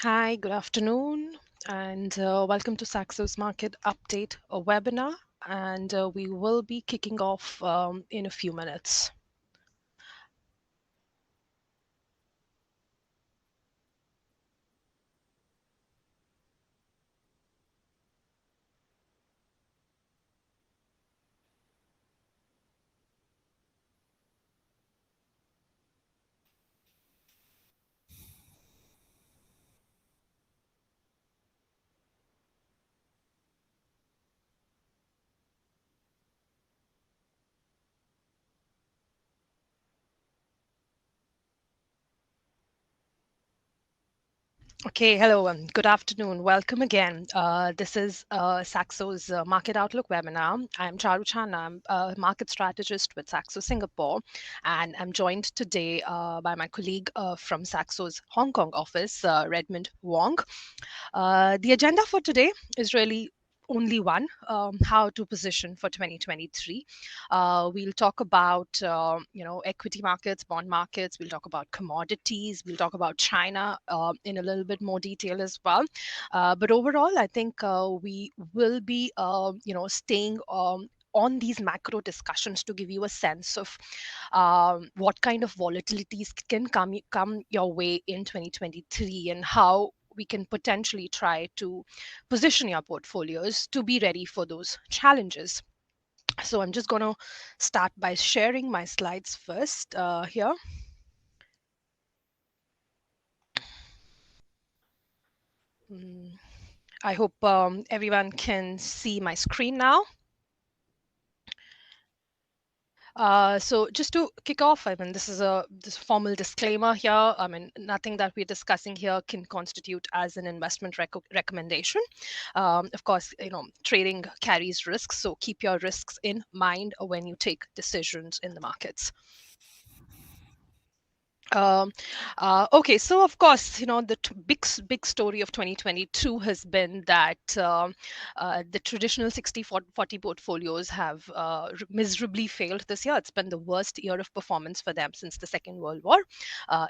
Hi, good afternoon, and welcome to Saxo's Market Update webinar. And we will be kicking off in a few minutes. Okay, hello, good afternoon. Welcome again. This is Saxo's Market Outlook webinar. I'm Charu Chan. I'm a market strategist with Saxo Singapore, and I'm joined today by my colleague from Saxo's Hong Kong office, Redmond Wong. The agenda for today is really only one, how to position for 2023. We'll talk about equity markets, bond markets. We'll talk about commodities. We'll talk about China in a little bit more detail as well. But overall, I think we will be staying on these macro discussions to give you a sense of what kind of volatilities can come your way in 2023 and how we can potentially try to position your portfolios to be ready for those challenges. So I'm just going to start by sharing my slides first here. I hope everyone can see my screen now. So just to kick off, I mean, this formal disclaimer here. I mean, nothing that we're discussing here can constitute as an investment recommendation. Of course, trading carries risks, so keep your risks in mind when you take decisions in the markets. Um, okay, so of course, the big story of 2022 has been that the traditional 60-40 portfolios have miserably failed this year. It's been the worst year of performance for them since the Second World War.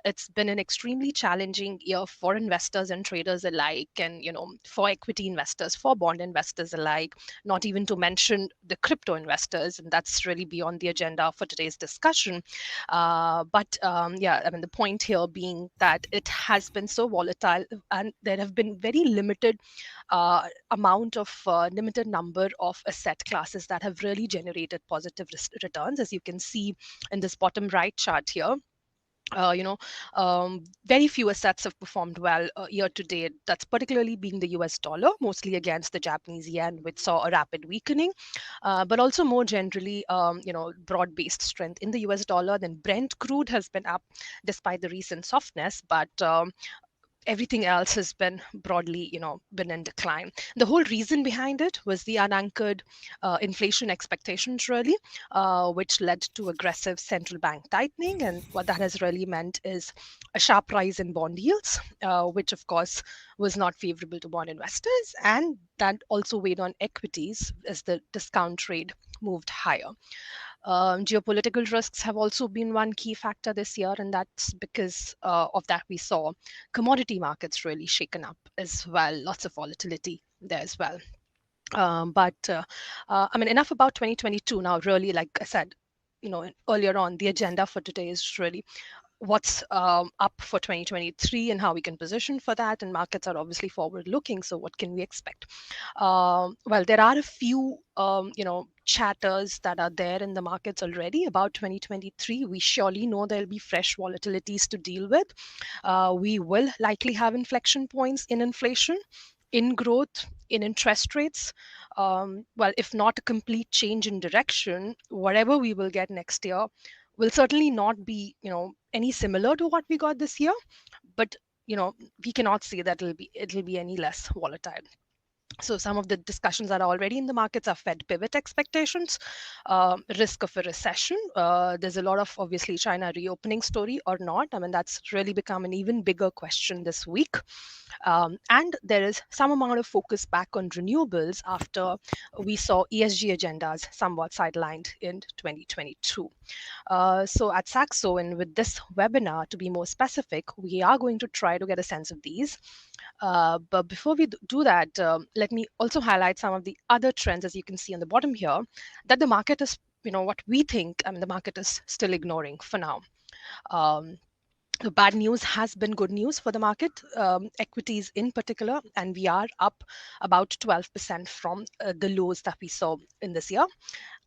It's been an extremely challenging year for investors and traders alike, and for equity investors, for bond investors alike. Not even to mention the crypto investors, and that's really beyond the agenda for today's discussion. But I mean, the point here being that it has been so volatile, and there have been very limited limited number of asset classes that have really generated positive returns, as you can see in this bottom right chart here. Very few assets have performed well year to date. That's particularly being the US dollar, mostly against the Japanese yen, which saw a rapid weakening, but also more generally, broad-based strength in the US dollar. Then Brent crude has been up despite the recent softness, but everything else has been broadly, been in decline. The whole reason behind it was the unanchored inflation expectations, really, which led to aggressive central bank tightening. And what that has really meant is a sharp rise in bond yields, which of course was not favorable to bond investors. And that also weighed on equities as the discount rate moved higher. Geopolitical risks have also been one key factor this year, and that's because of that we saw commodity markets really shaken up as well. Lots of volatility there as well. But I mean, enough about 2022 now. Really, like I said, earlier on, the agenda for today is really what's up for 2023 and how we can position for that. And markets are obviously forward looking. So what can we expect? Well, there are a few, chatters that are there in the markets already about 2023. We surely know there'll be fresh volatilities to deal with. We will likely have inflection points in inflation, in growth, in interest rates. Well, if not a complete change in direction, whatever we will get next year will certainly not be, any similar to what we got this year. But we cannot say that it'll be any less volatile. So some of the discussions that are already in the markets are Fed pivot expectations, risk of a recession. There's a lot of obviously China reopening story or not. I mean, that's really become an even bigger question this week. And there is some amount of focus back on renewables after we saw ESG agendas somewhat sidelined in 2022. So at Saxo, and with this webinar, to be more specific, we are going to try to get a sense of these. But before we do that, let me also highlight some of the other trends, as you can see on the bottom here, that the market is, what we think, the market is still ignoring for now. Um, the bad news has been good news for the market, equities in particular, and we are up about 12% from the lows that we saw in this year.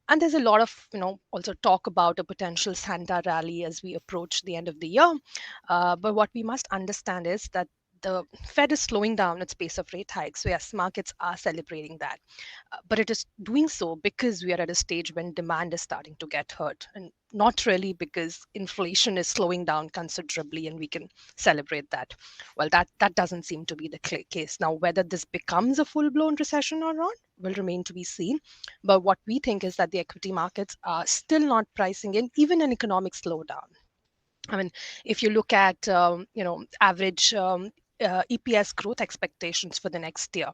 And there's a lot of, also talk about a potential Santa rally as we approach the end of the year. But what we must understand is that the Fed is slowing down its pace of rate hikes. So yes, markets are celebrating that. But it is doing so because we are at a stage when demand is starting to get hurt, and not really because inflation is slowing down considerably and we can celebrate that. Well, that doesn't seem to be the case. Now, whether this becomes a full-blown recession or not will remain to be seen. But what we think is that the equity markets are still not pricing in even an economic slowdown. I mean, if you look at average EPS growth expectations for the next year,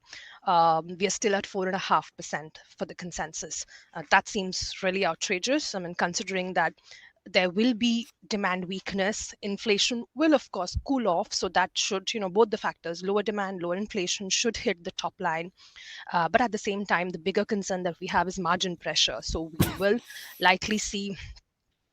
we are still at 4.5% for the consensus. That seems really outrageous. I mean, considering that there will be demand weakness, inflation will of course cool off. So that should, both the factors, lower demand, lower inflation, should hit the top line. But at the same time, the bigger concern that we have is margin pressure. So we will likely see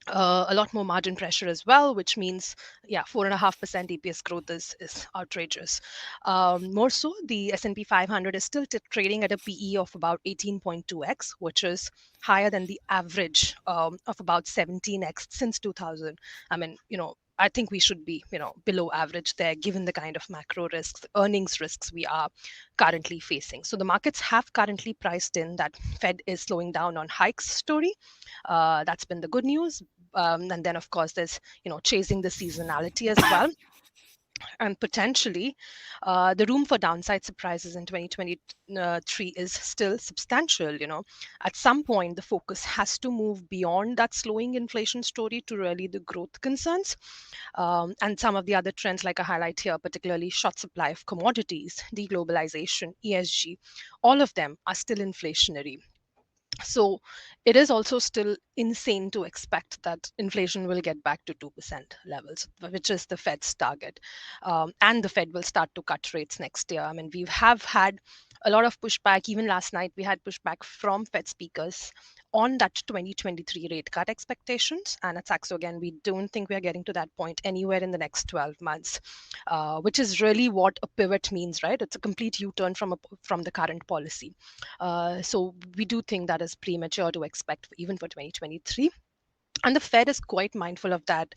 a lot more margin pressure as well, which means, yeah, 4.5% EPS growth is outrageous. More so, the S&P 500 is still trading at a PE of about 18.2x, which is higher than the average of about 17x since 2000. I mean, I think we should be, below average there, given the kind of macro risks, earnings risks we are currently facing. So the markets have currently priced in that Fed is slowing down on hikes story. That's been the good news. And then, of course, there's, chasing the seasonality as well. And potentially, the room for downside surprises in 2023 is still substantial. At some point, the focus has to move beyond that slowing inflation story to really the growth concerns. And some of the other trends, like I highlight here, particularly short supply of commodities, deglobalization, ESG, all of them are still inflationary. So it is also still insane to expect that inflation will get back to 2% levels, which is the Fed's target. And the Fed will start to cut rates next year. I mean, we have had a lot of pushback. Even last night, we had pushback from Fed speakers on that 2023 rate cut expectations. And at Saxo, again, we don't think we are getting to that point anywhere in the next 12 months, which is really what a pivot means, right? It's a complete U-turn from the current policy. So we do think that is premature to expect even for 2023. And the Fed is quite mindful of that.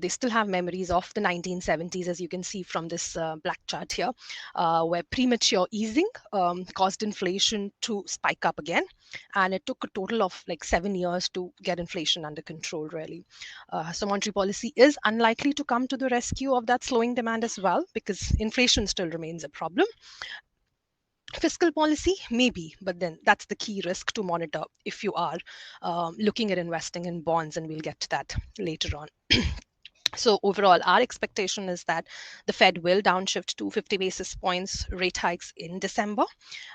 They still have memories of the 1970s, as you can see from this black chart here, where premature easing caused inflation to spike up again. And it took a total of like 7 years to get inflation under control, really. So monetary policy is unlikely to come to the rescue of that slowing demand as well, because inflation still remains a problem. Fiscal policy, maybe, but then that's the key risk to monitor if you are looking at investing in bonds, and we'll get to that later on. So overall, our expectation is that the Fed will downshift to 50 basis points rate hikes in December,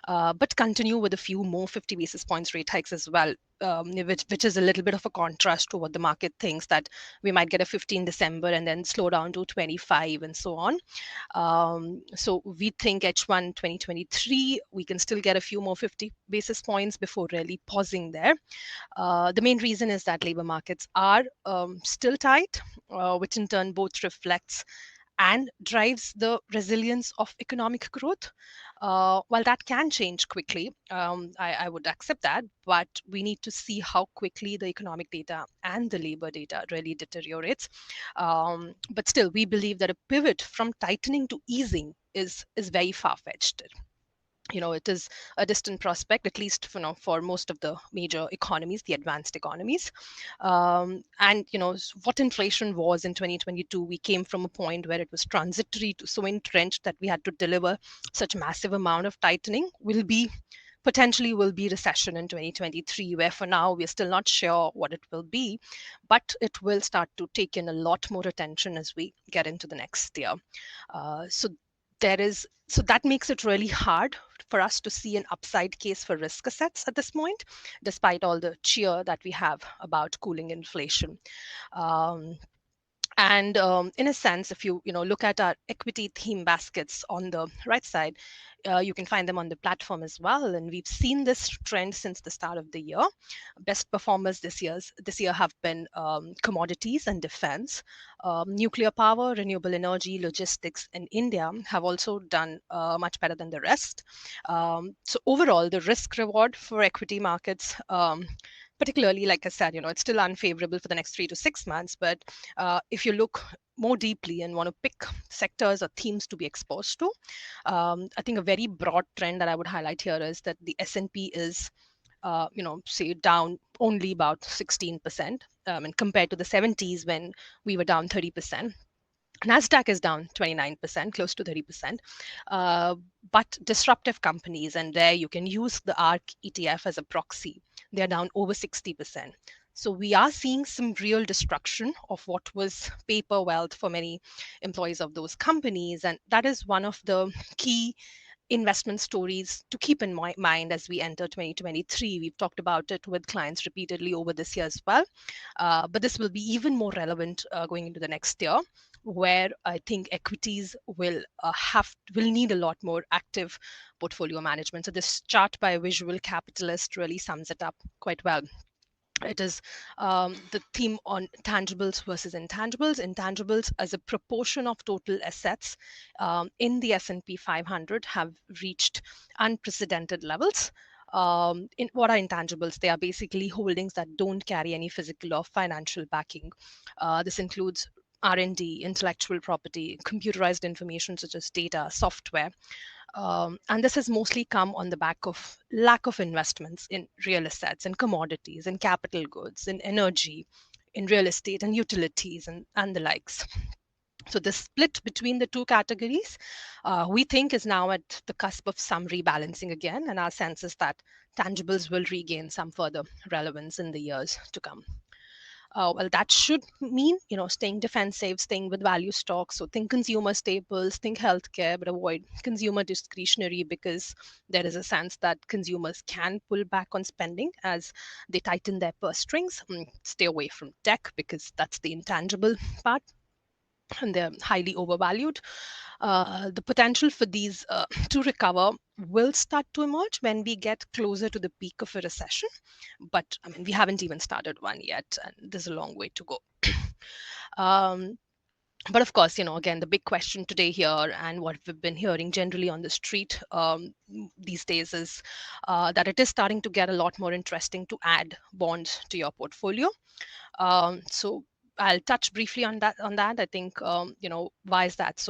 but continue with a few more 50 basis points rate hikes as well, which is a little bit of a contrast to what the market thinks, that we might get a 15 December and then slow down to 25 and so on. So we think H1 2023, we can still get a few more 50 basis points before really pausing there. The main reason is that labor markets are still tight, which in turn both reflects and drives the resilience of economic growth. While that can change quickly, I would accept that, but we need to see how quickly the economic data and the labor data really deteriorates. But still, we believe that a pivot from tightening to easing is very far-fetched. It is a distant prospect, at least for most of the major economies, the advanced economies. And what inflation was in 2022, we came from a point where it was transitory to so entrenched that we had to deliver such massive amount of tightening. Potentially will be recession in 2023, where for now we're still not sure what it will be, but it will start to take in a lot more attention as we get into the next year. So that makes it really hard for us to see an upside case for risk assets at this point, despite all the cheer that we have about cooling inflation. And in a sense, if you look at our equity theme baskets on the right side, you can find them on the platform as well. And we've seen this trend since the start of the year. Best performers this year have been commodities and defense. Nuclear power, renewable energy, logistics in India have also done much better than the rest. So overall, the risk reward for equity markets, particularly, like I said, it's still unfavorable for the next 3 to 6 months. But if you look more deeply and want to pick sectors or themes to be exposed to, I think a very broad trend that I would highlight here is that the S&P is, say down only about 16%, and compared to the 70s when we were down 30%. Nasdaq is down 29%, close to 30%. But disruptive companies, and there you can use the ARC ETF as a proxy, they're down over 60%. So we are seeing some real destruction of what was paper wealth for many employees of those companies. And that is one of the key investment stories to keep in mind as we enter 2023. We've talked about it with clients repeatedly over this year as well. But this will be even more relevant going into the next year, where I think equities will need a lot more active portfolio management. So this chart by Visual Capitalist really sums it up quite well. It is the theme on tangibles versus intangibles. Intangibles as a proportion of total assets in the S&P 500 have reached unprecedented levels. In what are intangibles? They are basically holdings that don't carry any physical or financial backing. This includes R&D, intellectual property, computerized information such as data, software. And this has mostly come on the back of lack of investments in real assets and commodities and capital goods and energy, in real estate and utilities and the likes. So the split between the two categories, we think, is now at the cusp of some rebalancing again, and our sense is that tangibles will regain some further relevance in the years to come. Well, that should mean, staying defensive, staying with value stocks. So think consumer staples, think healthcare, but avoid consumer discretionary, because there is a sense that consumers can pull back on spending as they tighten their purse strings. Stay away from tech because that's the intangible part, and they're highly overvalued. The potential for these to recover will start to emerge when we get closer to the peak of a recession. But I mean, we haven't even started one yet, and there's a long way to go. But of course, again, the big question today here, and what we've been hearing generally on the street these days, is that it is starting to get a lot more interesting to add bonds to your portfolio. So I'll touch briefly on that. I think, why is that?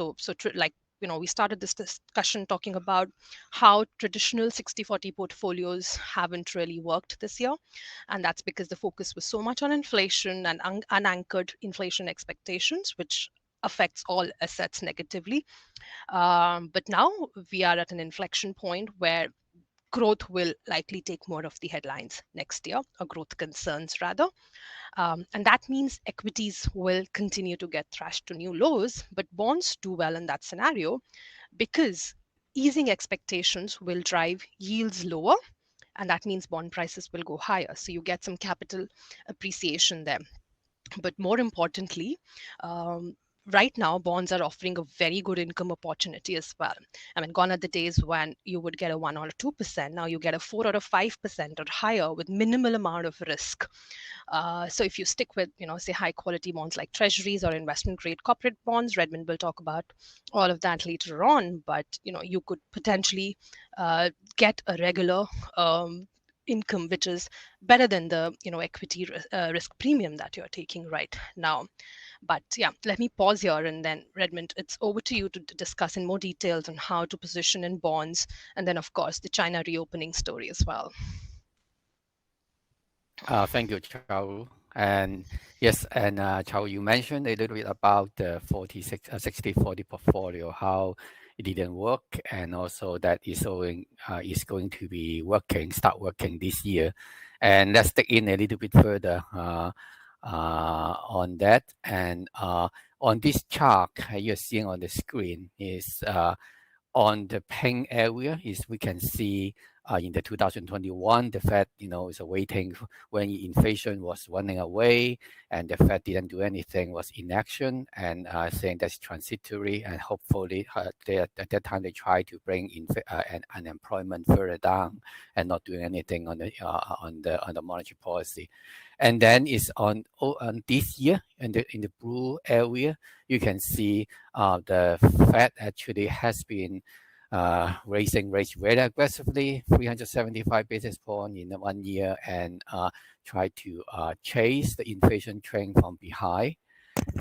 We started this discussion talking about how traditional 60/40 portfolios haven't really worked this year. And that's because the focus was so much on inflation and unanchored inflation expectations, which affects all assets negatively. But now we are at an inflection point where growth will likely take more of the headlines next year, or growth concerns rather. And that means equities will continue to get thrashed to new lows, but bonds do well in that scenario because easing expectations will drive yields lower, and that means bond prices will go higher. So you get some capital appreciation there. But more importantly, right now bonds are offering a very good income opportunity as well. I mean, gone are the days when you would get a 1 or a 2%. Now you get a 4 or a 5% or higher with minimal amount of risk. So if you stick with, say, high quality bonds like treasuries or investment grade corporate bonds, Redmond will talk about all of that later on. But you could potentially get a regular income which is better than the equity risk premium that you're taking right now. But yeah, let me pause here, and then Redmond, it's over to you to discuss in more details on how to position in bonds, and then of course the China reopening story as well. Thank you, Chao. And yes, and Chao, you mentioned a little bit about the 60/40 portfolio, how it didn't work, and also that is going to be start working this year. And let's dig in a little bit further on that. And on this chart you're seeing on the screen is on the pink area is we can see in the 2021, the Fed, is waiting when inflation was running away, and the Fed didn't do anything, was inaction, and saying that's transitory, and hopefully at that time they try to bring unemployment further down, and not doing anything on the monetary policy. And then it's on this year in the blue area, you can see the Fed actually has been raising rates very aggressively, 375 basis points in 1 year, and try to chase the inflation trend from behind.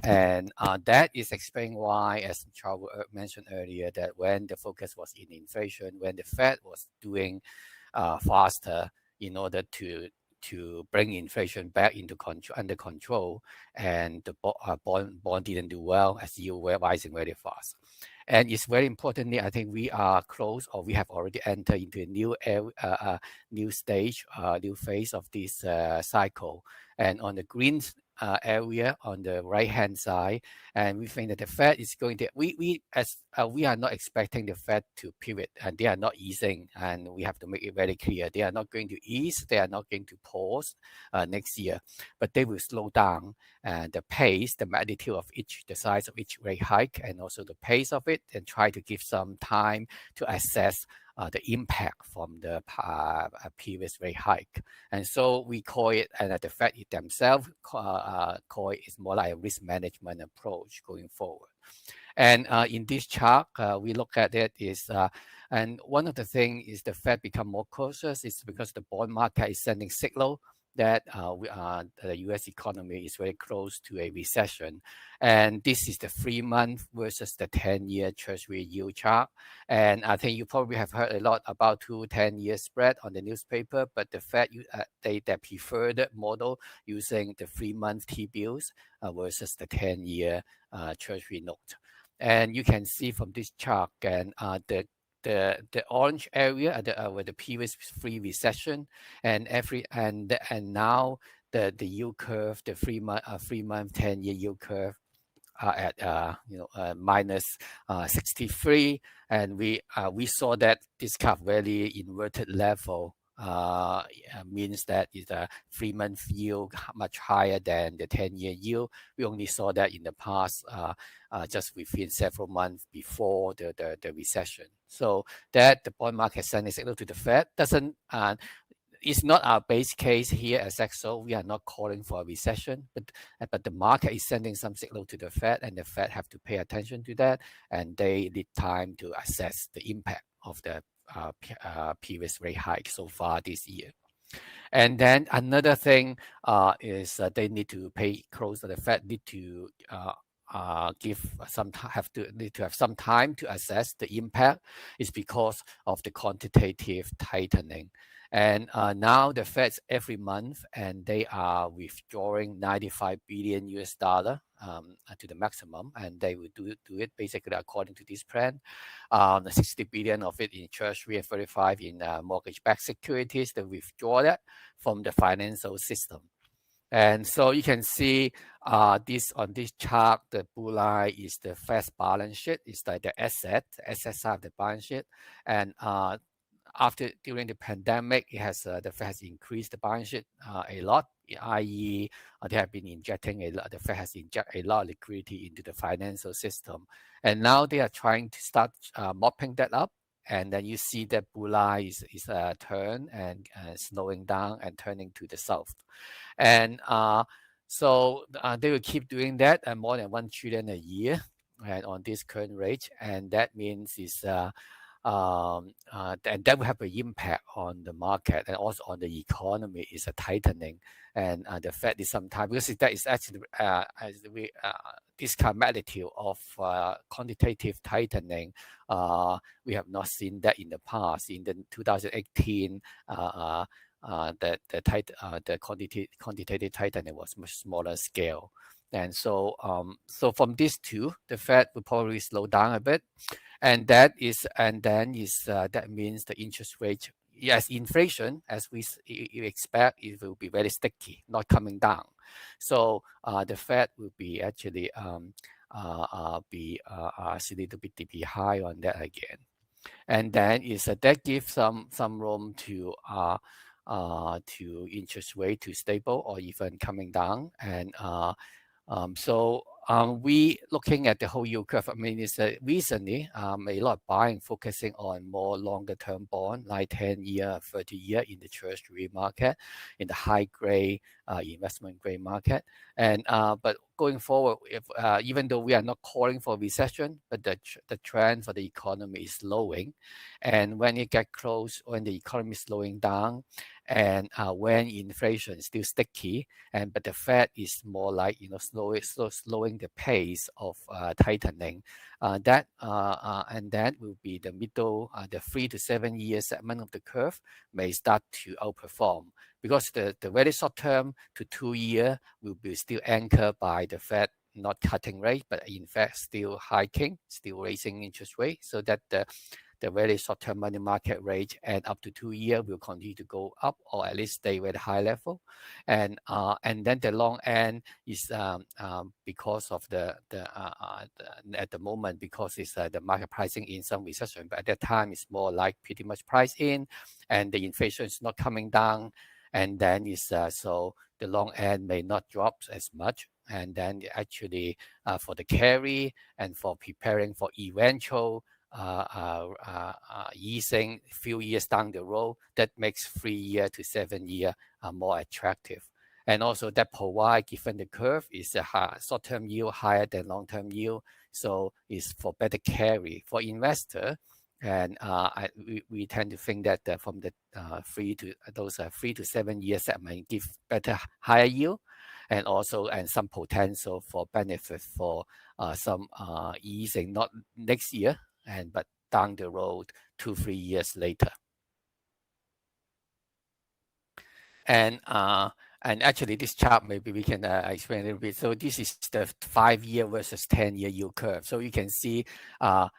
And that is explaining why, as Charles mentioned earlier, that when the focus was in inflation, when the Fed was doing faster in order to bring inflation back under control, and the bond didn't do well as yield were rising very fast. And it's very importantly, I think we are close, or we have already entered into a new stage, new phase of this cycle. And on the green area on the right hand side, and we think that the Fed is going to we are not expecting the Fed to pivot, and they are not easing, and we have to make it very clear they are not going to ease, they are not going to pause next year, but they will slow down the pace, the magnitude of the size of each rate hike, and also the pace of it, and try to give some time to assess the impact from the previous rate hike. And so we call it, and the Fed themselves call it, is more like a risk management approach going forward. And in this chart, we look at it is, and one of the things is the Fed become more cautious is because the bond market is sending signal that the U.S. economy is very close to a recession. And this is the 3-month versus the 10-year Treasury yield chart. And I think you probably have heard a lot about 10-year spread on the newspaper, but the Fed, they preferred model using the 3-month T-bills versus the 10-year Treasury note. And you can see from this chart, and the orange area where the previous free recession, and now the yield curve, the 3-month 10-year yield curve at minus 63, and we saw that this kind of very inverted level means that it's a 3-month yield much higher than the 10-year yield. We only saw that in the past, just within several months before the recession. So that the bond market sending signal to the Fed doesn't. It's not our base case here at Saxo. We are not calling for a recession, but the market is sending some signal to the Fed, and the Fed have to pay attention to that, and they need time to assess the impact of the previous rate hike so far this year. And then another thing is they need to pay close. The Fed need to need to have some time to assess the impact. Is because of the quantitative tightening. And now the Fed's every month, and they are withdrawing 95 billion US dollar to the maximum, and they will do it basically according to this plan. 60 billion of it in Treasury and 35 in mortgage-backed securities. They withdraw that from the financial system. And so you can see this on this chart, the blue line is the Fed's balance sheet. It's like the asset side of the balance sheet. And during the pandemic, the Fed has increased the balance sheet a lot, i.e. They have been injecting the Fed has injected a lot of liquidity into the financial system. And now they are trying to start mopping that up. And then you see that blue line is turn and slowing down and turning to the south. And so they will keep doing that, and more than 1 trillion a year, and on this current rate. And that means and that will have an impact on the market and also on the economy. Is a tightening, and the Fed is sometimes, because that is actually this kind of magnitude of quantitative tightening. We have not seen that in the past. In the 2018, the quantitative tightening was much smaller scale. And so from these two, the Fed will probably slow down a bit. And that means the interest rate, yes, inflation, as you expect, it will be very sticky, not coming down. So the Fed will be actually a little bit high on that again. And then is that gives some room to interest rate to stable or even coming down. And we looking at the whole yield curve. I mean, it's recently a lot of buying focusing on more longer term bond, like 10-year, 30-year in the treasury market, in the high grade investment grade market. And but going forward, if even though we are not calling for recession, but the trend for the economy is slowing, and when it get close, when the economy is slowing down, and when inflation is still sticky, and but the Fed is more like slowing the pace of tightening. And that will be the middle, the 3 to 7 year segment of the curve may start to outperform, because the very short term to 2 year will be still anchored by the Fed not cutting rate, but in fact still hiking, still raising interest rate, so that the very short-term money market rate and up to 2 year will continue to go up, or at least stay at a high level. And then the long end is because of at the moment, because it's the market pricing in some recession, but at that time it's more like pretty much priced in, and the inflation is not coming down, and then it's so the long end may not drop as much. And then actually for the carry and for preparing for eventual easing few years down the road, that makes 3 year to 7 year more attractive. And also that provide, given the curve is a short-term yield higher than long-term yield, so it's for better carry for investor. And we tend to think that from the 3 to 7 year segment give better higher yield, and also some potential for benefit for some easing, not next year, but down the road 2 3 years later. And actually this chart, maybe we can explain a little bit. So this is the 5 year versus 10-year yield curve. So you can see the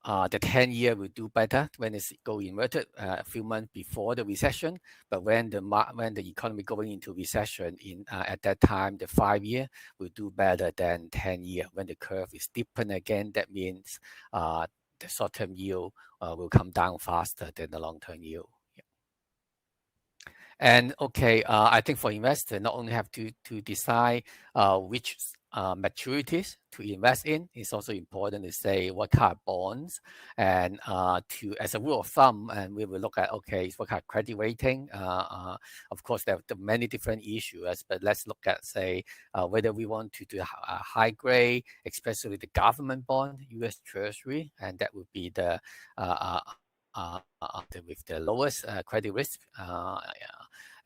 10-year will do better when it's go inverted a few months before the recession, but when the economy going into recession at that time, the 5 year will do better than 10-year. When the curve is deepened again, that means the short-term yield will come down faster than the long-term yield. And okay, I think for investors, not only have to decide which maturities to invest in, it's also important to say what kind of bonds, and as a rule of thumb, and we will look at, okay, what kind of credit rating. Of course, there are many different issues, but let's look at, say, whether we want to do a high grade, especially the government bond, U.S. Treasury, and that would be with the lowest credit risk,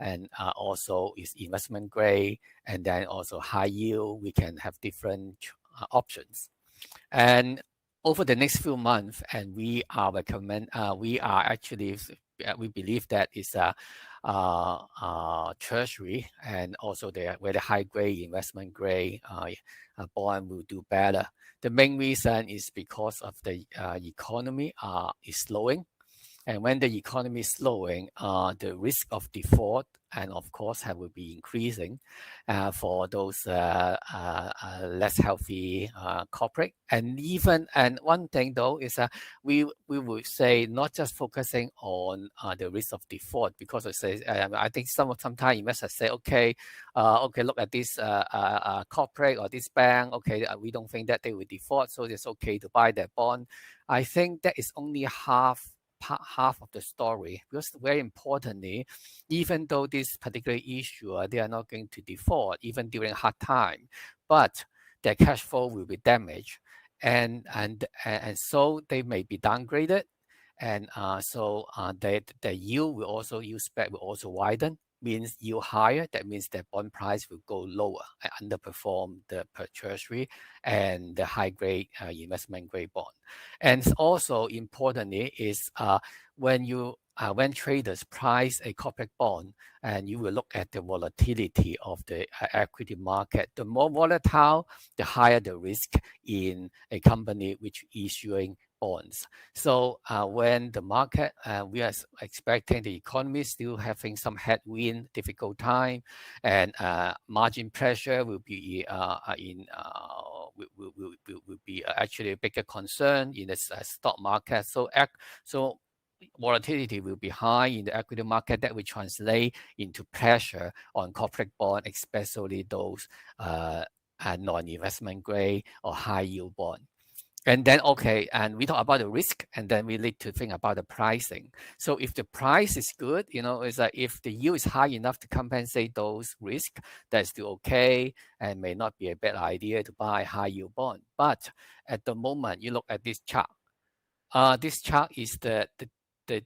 and also is investment grade, and then also high yield. We can have different options. And over the next few months, and we believe that is treasury, and also the very high grade investment grade bond will do better. The main reason is because of the economy is slowing. And when the economy is slowing, the risk of default and of course will be increasing for those less healthy corporate. And one thing though is we would say not just focusing on the risk of default, because I think sometimes investors say, okay, look at this corporate or this bank, okay, we don't think that they will default, so it's okay to buy their bond. I think that is only half of the story, because very importantly, even though this particular issue they are not going to default even during hard time, but their cash flow will be damaged, and so they may be downgraded, and so the yield will also, yield spread will also widen. Means yield higher, that means the bond price will go lower and underperform the treasury and the high grade investment grade bond. And also importantly is when traders price a corporate bond, and you will look at the volatility of the equity market. The more volatile, the higher the risk in a company which issuing bonds. So when the market, we are expecting the economy still having some headwind, difficult time, and margin pressure will be will be actually a bigger concern in the stock market. So volatility will be high in the equity market. That will translate into pressure on corporate bond, especially those non-investment grade or high yield bond. And then, okay, and we talk about the risk, and then we need to think about the pricing. So if the price is good, it's like if the yield is high enough to compensate those risks, that's still okay, and may not be a bad idea to buy high yield bond. But at the moment, you look at this chart. This chart is the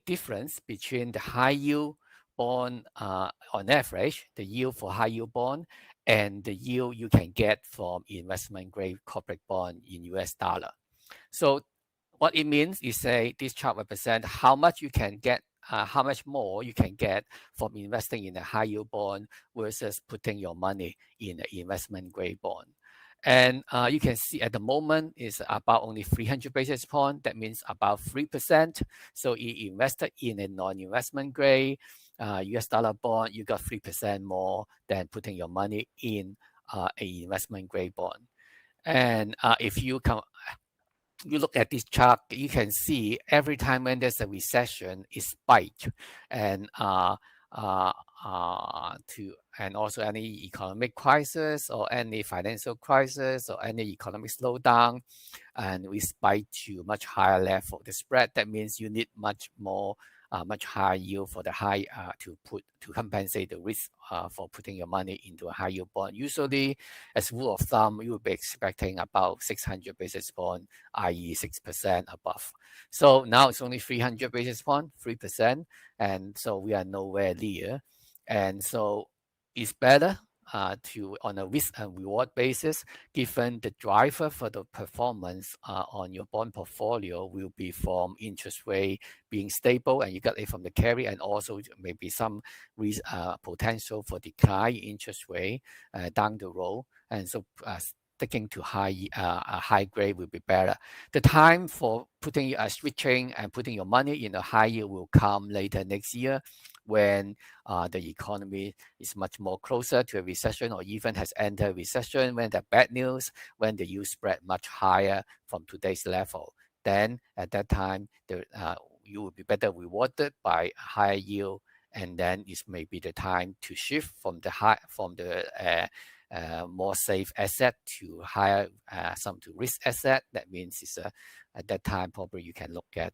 difference between the high yield bond on average, the yield for high yield bond, and the yield you can get from investment grade corporate bond in US dollar. So what it means is say this chart represents how much you can get, how much more you can get from investing in a high yield bond versus putting your money in an investment grade bond. And you can see at the moment is about only 300 basis points. That means about 3%. So you invested in a non-investment grade US dollar bond, you got 3% more than putting your money in an investment grade bond. And if you look at this chart, you can see every time when there's a recession, it spikes, and and also any economic crisis or any financial crisis or any economic slowdown, and we spike to much higher level. The spread, that means you need much more. Much higher yield for the high to compensate the risk for putting your money into a high yield bond. Usually, as rule of thumb, you will be expecting about 600 basis point, i.e., 6% above. So now it's only 300 basis point, 3%, and so we are nowhere near. And so it's better to on a risk and reward basis, given the driver for the performance on your bond portfolio will be from interest rate being stable, and you got it from the carry, and also maybe some potential for decline in interest rate down the road. And so sticking to a high grade will be better. The time for putting switching and putting your money in a high yield will come later next year, when the economy is much more closer to a recession or even has entered recession, when the bad news, when the yield spread much higher from today's level. Then at that time, you will be better rewarded by higher yield, and then it may be the time to shift from the more safe asset to higher some to risk asset. That means it's at that time probably you can look at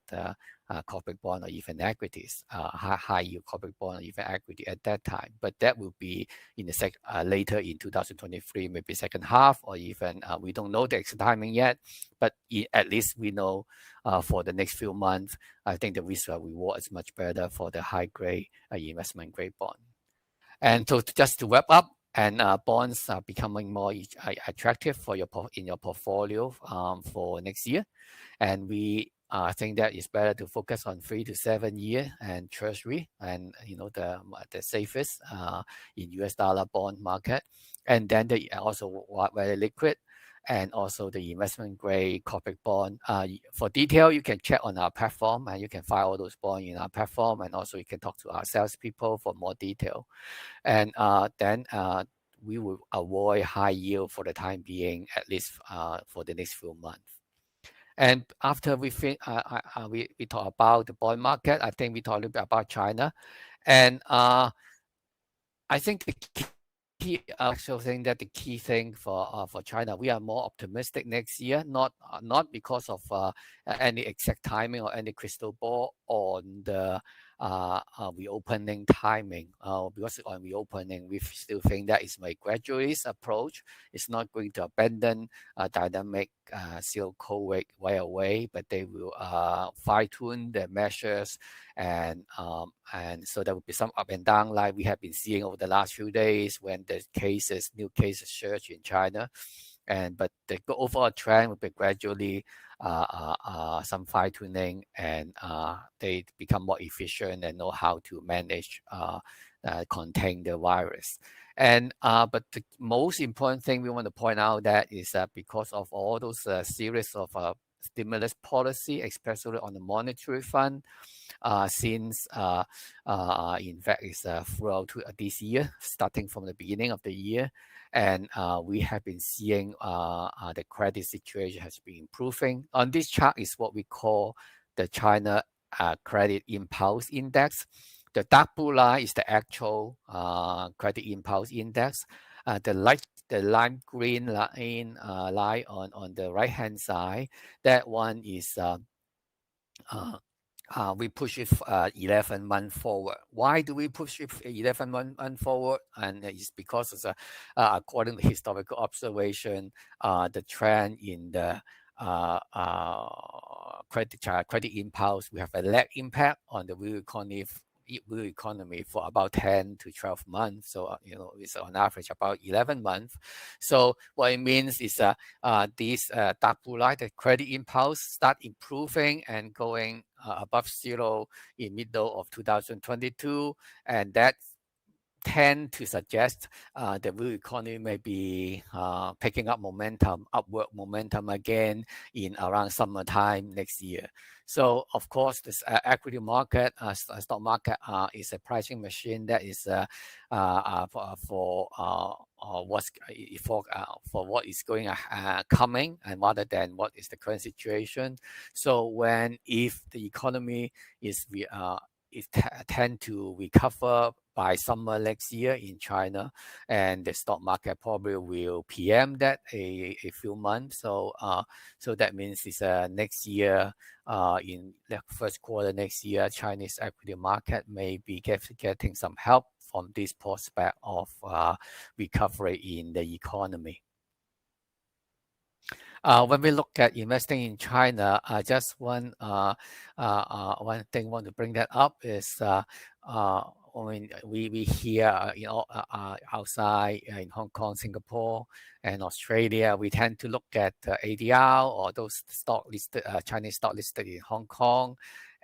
corporate bond or even equities, high yield corporate bond or even equity at that time. But that will be in the later in 2023, maybe second half, or even we don't know the exact timing yet. But at least we know for the next few months, I think the risk reward is much better for the high grade investment grade bond. And so just to wrap up, and bonds are becoming more attractive for in your portfolio for next year. And we think that it's better to focus on 3 to 7 year and treasury, and the safest in US dollar bond market. And then they also very liquid, and also the investment grade corporate bond. For detail, you can check on our platform, and you can find all those bonds in our platform, and also you can talk to our salespeople for more detail. And then we will avoid high yield for the time being, at least for the next few months. And after we talk about the bond market, I think we talk a little bit about China. And I think the key actual thing that the key thing for China, we are more optimistic next year, not because of any exact timing or any crystal ball on the reopening timing. Because on reopening, we still think that is my gradualist approach. It's not going to abandon dynamic zero COVID right away, but they will fine-tune the measures, and so there will be some up and down, like we have been seeing over the last few days when the new cases surge in China. But the overall trend will be gradually some fine-tuning, and they become more efficient and know how to manage contain the virus. And but the most important thing we want to point out that is that because of all those series of stimulus policy, especially on the monetary fund, since in fact it's throughout this year, starting from the beginning of the year. And we have been seeing the credit situation has been improving. On this chart is what we call the China Credit Impulse Index. The dark blue line is the actual credit impulse index. The lime green line on the right hand side, that one is uh, we push it 11 months forward. Why do we push it 11 months forward? And it's because it's according to historical observation, the trend in the credit impulse, we have a lag impact on the real economy for about 10 to 12 months. So, it's on average about 11 months. So what it means is this dark blue line, the credit impulse, start improving and going above zero in middle of 2022. And that tend to suggest the real economy may be picking up upward momentum again in around summertime next year. So of course, this equity market, stock market, is a pricing machine that is for what is going coming, and rather than what is the current situation. So if the economy is tend to recover by summer next year in China, and the stock market probably will PM that a few months. So that means it's next year, in the first quarter next year, Chinese equity market may be getting some help from this prospect of recovery in the economy. When we look at investing in China, just one thing I want to bring that up is we hear outside in Hong Kong, Singapore, and Australia, we tend to look at ADR or those Chinese stock listed in Hong Kong.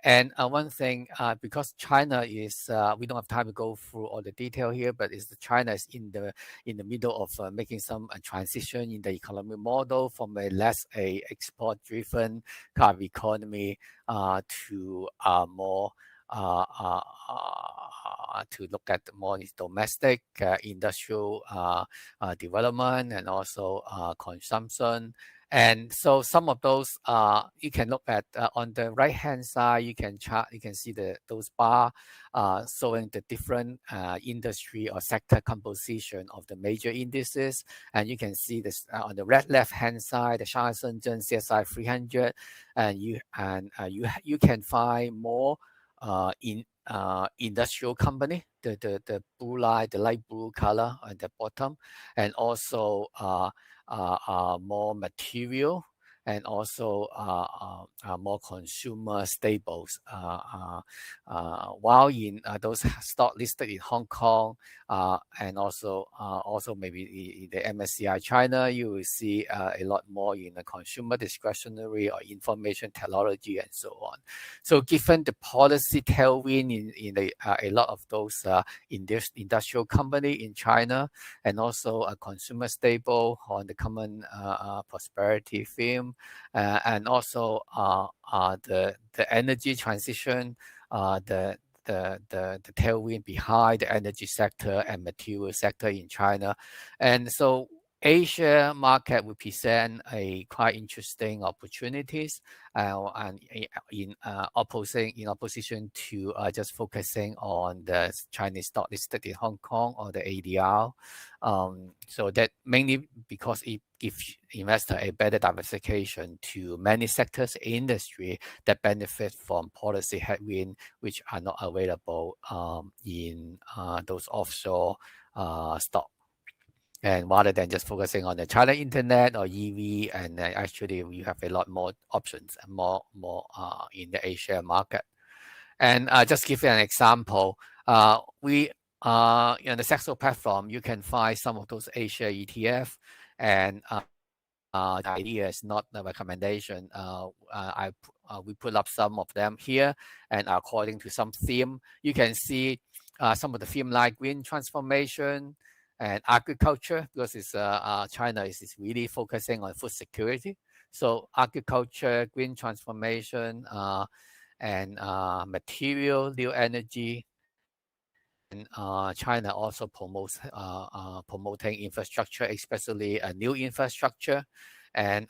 And one thing, because China is, we don't have time to go through all the detail here, but China is in the middle of making some transition in the economic model from a less export-driven kind of economy to more to look at more domestic industrial development and also consumption. And so some of those you can look at on the right hand side. You can see those bar showing the different industry or sector composition of the major indices, and you can see this on the left hand side, the Shanghai Shenzhen CSI 300, and you can find more in industrial company, the blue line, the light blue color at the bottom, and also more material, and also more consumer staples. While in those stock listed in Hong Kong, and also maybe the MSCI China, you will see a lot more in the consumer discretionary or information technology and so on. So given the policy tailwind in a lot of those industrial company in China, and also a consumer staple on the common prosperity theme, and also the energy transition, the tailwind behind the energy sector and material sector in China. And so A-share market will present a quite interesting opportunities, and in opposition to just focusing on the Chinese stock listed in Hong Kong or the ADR. So that mainly because it gives investor a better diversification to many sectors industry that benefit from policy headwind, which are not available in those offshore stock. And rather than just focusing on the China internet or EV, and actually we have a lot more options and more in the A-share market. And just give you an example, we on the Saxo platform, you can find some of those A-share ETF, and the idea is not a recommendation. We put up some of them here, and according to some theme, you can see some of the theme like green transformation and agriculture, because it's China is really focusing on food security. So agriculture, green transformation, and material, new energy, and China also promotes promoting infrastructure, especially new infrastructure, and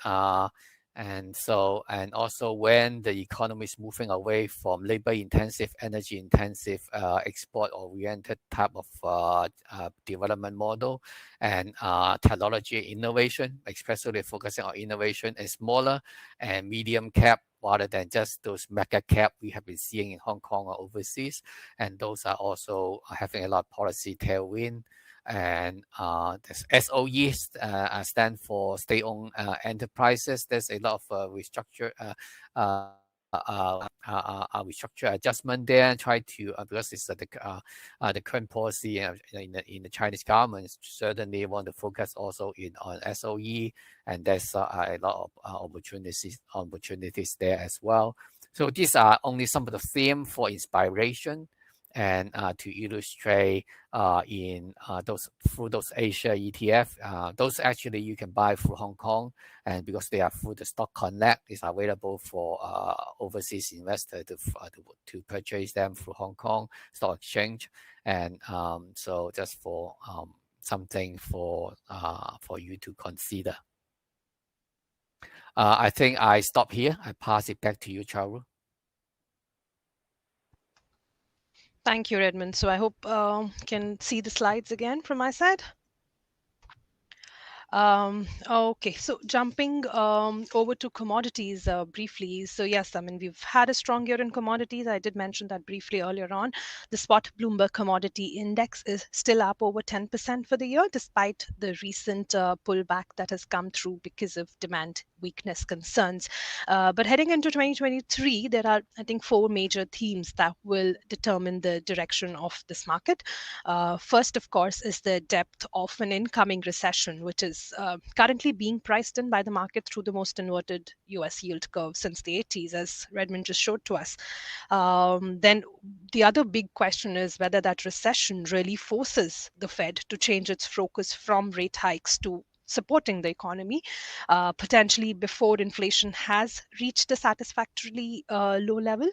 and also when the economy is moving away from labor intensive, energy intensive, export oriented type of development model, and technology innovation, especially focusing on innovation in smaller and medium cap rather than just those mega cap we have been seeing in Hong Kong or overseas, and those are also having a lot of policy tailwind. And this SOE stand for state-owned enterprises. There's a lot of restructure adjustment there, and try to because it's the current policy in the Chinese government certainly want to focus also on SOE, and there's a lot of opportunities there as well. So these are only some of the themes for inspiration and to illustrate in those through those A-share ETF. Those actually you can buy through Hong Kong, and because they are through the StockConnect, it's available for overseas investors to purchase them through Hong Kong Stock Exchange. And so just for something for you to consider. I think I stop here. I pass it back to you, Charu. Thank you, Redmond. So I hope can see the slides again from my side. Okay, so jumping over to commodities briefly. So yes, I mean, we've had a strong year in commodities. I did mention that briefly earlier on. The spot Bloomberg Commodity Index is still up over 10% for the year, despite the recent pullback that has come through because of demand weakness concerns. But heading into 2023, there are, I think, four major themes that will determine the direction of this market. First, of course, is the depth of an incoming recession, which is currently being priced in by the market through the most inverted US yield curve since the 80s, as Redmond just showed to us. Then the other big question is whether that recession really forces the Fed to change its focus from rate hikes to supporting the economy, potentially before inflation has reached a satisfactorily low level.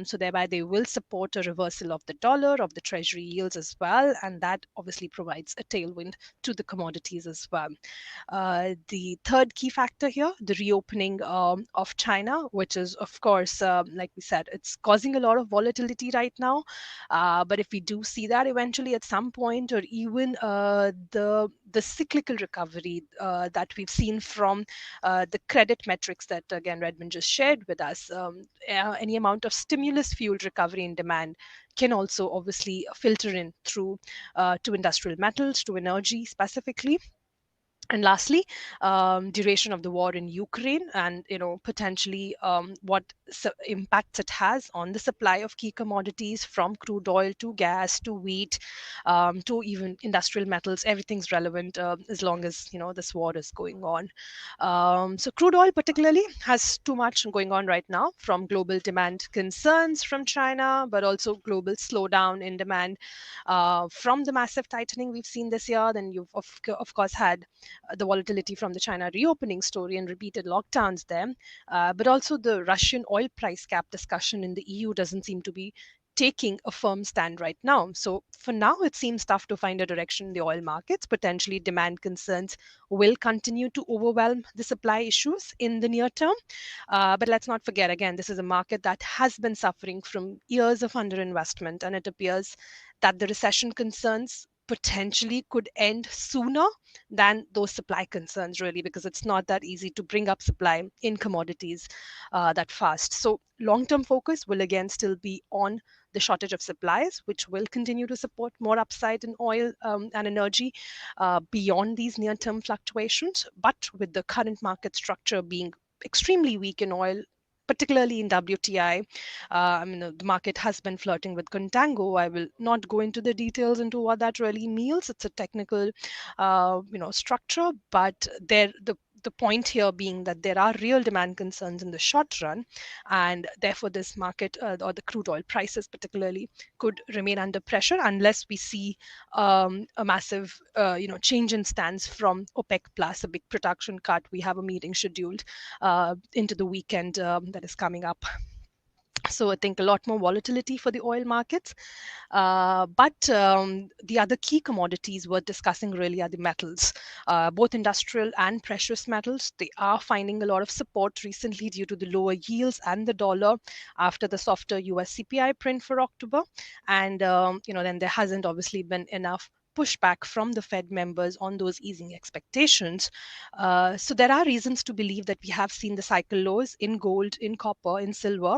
So thereby they will support a reversal of the dollar, of the treasury yields as well, and that obviously provides a tailwind to the commodities as well. The third key factor here, the reopening of China, which is, of course, like we said, it's causing a lot of volatility right now. But if we do see that eventually at some point, or even the cyclical recovery that we've seen from the credit metrics that, again, Redmond just shared with us, any amount of stimulus-fueled recovery in demand can also obviously filter in through to industrial metals, to energy specifically. And lastly, duration of the war in Ukraine, and potentially what impacts it has on the supply of key commodities, from crude oil to gas to wheat, to even industrial metals. Everything's relevant as long as this war is going on. So crude oil particularly has too much going on right now, from global demand concerns from China, but also global slowdown in demand from the massive tightening we've seen this year. Then you've of course had the volatility from the China reopening story and repeated lockdowns there. But also the Russian oil price cap discussion in the EU doesn't seem to be taking a firm stand right now. So for now, it seems tough to find a direction in the oil markets. Potentially, demand concerns will continue to overwhelm the supply issues in the near term. But let's not forget, again, this is a market that has been suffering from years of underinvestment, and it appears that the recession concerns potentially could end sooner than those supply concerns, really, because it's not that easy to bring up supply in commodities that fast. So long-term focus will again still be on the shortage of supplies, which will continue to support more upside in oil and energy beyond these near-term fluctuations. But with the current market structure being extremely weak in oil, particularly in WTI. I mean, the market has been flirting with contango. I will not go into the details into what that really means. It's a technical, structure, but there the the point here being that there are real demand concerns in the short run, and therefore this market or the crude oil prices particularly could remain under pressure unless we see a massive change in stance from OPEC plus, a big production cut. We have a meeting scheduled into the weekend that is coming up. So I think a lot more volatility for the oil markets. But the other key commodities we're discussing really are the metals, both industrial and precious metals. They are finding a lot of support recently due to the lower yields and the dollar after the softer US CPI print for October. And then there hasn't obviously been enough pushback from the Fed members on those easing expectations. So there are reasons to believe that we have seen the cycle lows in gold, in copper, in silver,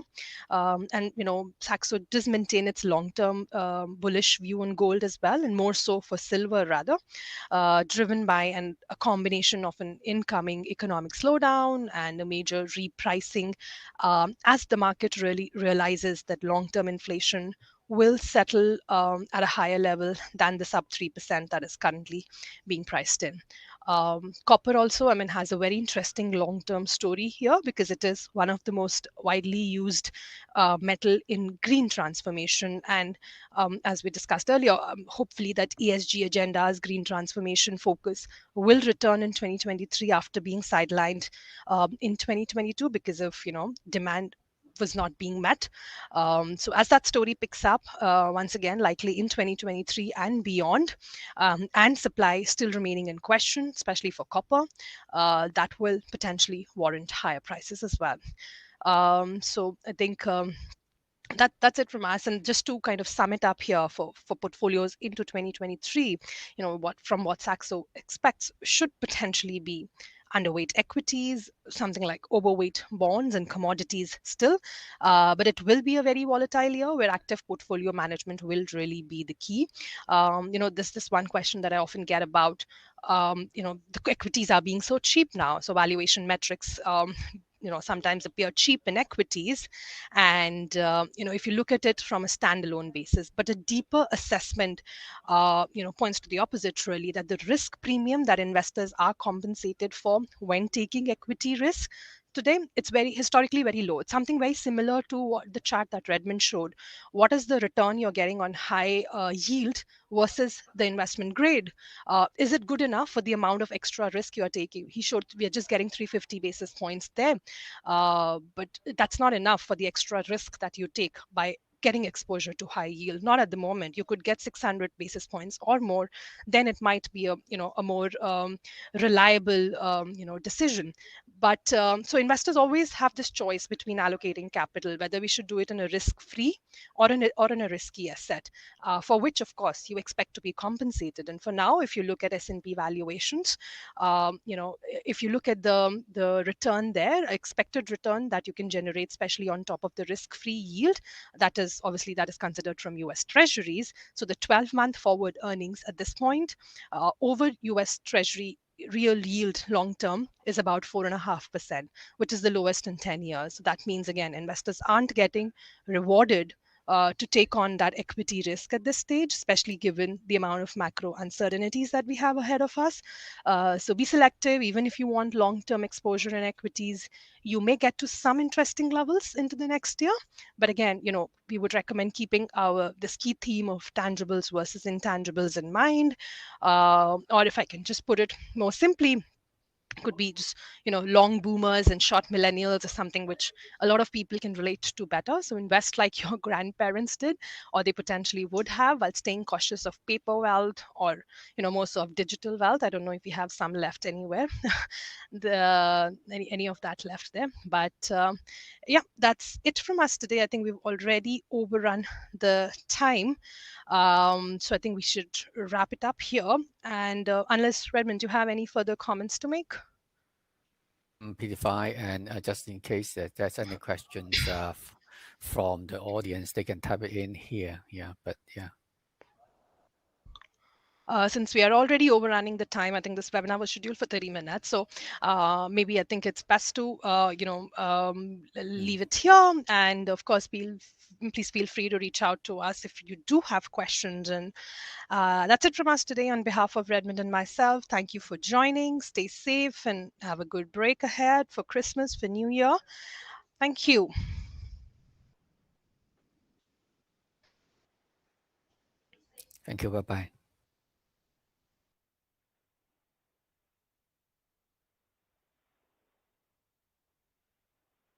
and Saxo does maintain its long-term bullish view on gold as well, and more so for silver rather, driven by a combination of an incoming economic slowdown and a major repricing as the market really realizes that long-term inflation will settle at a higher level than the sub 3% that is currently being priced in. Copper also, I mean, has a very interesting long-term story here because it is one of the most widely used metal in green transformation. And as we discussed earlier, hopefully that ESG agenda's green transformation focus will return in 2023 after being sidelined in 2022 because of, demand was not being met. So as that story picks up, once again, likely in 2023 and beyond, and supply still remaining in question, especially for copper, that will potentially warrant higher prices as well. So I think that's it from us. And just to kind of sum it up here for portfolios into 2023, what Saxo expects should potentially be underweight equities, something like overweight bonds and commodities still. But it will be a very volatile year where active portfolio management will really be the key. This one question that I often get about, the equities are being so cheap now. So valuation metrics, sometimes appear cheap in equities. And, if you look at it from a standalone basis, but a deeper assessment, points to the opposite, really, that the risk premium that investors are compensated for when taking equity risk today, it's very historically very low. It's something very similar to the chart that Redmond showed. What is the return you're getting on high yield versus the investment grade? Is it good enough for the amount of extra risk you're taking? He showed we are just getting 350 basis points there, but that's not enough for the extra risk that you take by getting exposure to high yield. Not at the moment. You could get 600 basis points or more. Then it might be a more reliable decision. But so investors always have this choice between allocating capital, whether we should do it in a risk-free or in a risky asset, for which of course you expect to be compensated. And for now, if you look at S&P valuations, if you look at the return there, expected return that you can generate, especially on top of the risk-free yield, that is considered from US Treasuries. So the 12-month forward earnings at this point over US Treasury real yield long term is about 4.5%, which is the lowest in 10 years. So that means, again, investors aren't getting rewarded to take on that equity risk at this stage, especially given the amount of macro uncertainties that we have ahead of us. So be selective. Even if you want long-term exposure in equities, you may get to some interesting levels into the next year. But again, we would recommend keeping this key theme of tangibles versus intangibles in mind. Or if I can just put it more simply, could be just long boomers and short millennials, or something which a lot of people can relate to better. So invest like your grandparents did, or they potentially would have, while staying cautious of paper wealth or more so of digital wealth. I don't know if we have some left anywhere, any of that left there. But yeah, that's it from us today. I think we've already overrun the time. So I think we should wrap it up here. And unless, Redmond, you have any further comments to make? Pretty fine. And just in case that there's any questions from the audience, they can type it in here. Yeah, but yeah. Since we are already overrunning the time, I think this webinar was scheduled for 30 minutes. So maybe I think it's best to, Mm. leave it here. And of course, please feel free to reach out to us if you do have questions. And that's it from us today on behalf of Redmond and myself. Thank you for joining. Stay safe and have a good break ahead for Christmas, for New Year. Thank you. Thank you. Bye bye.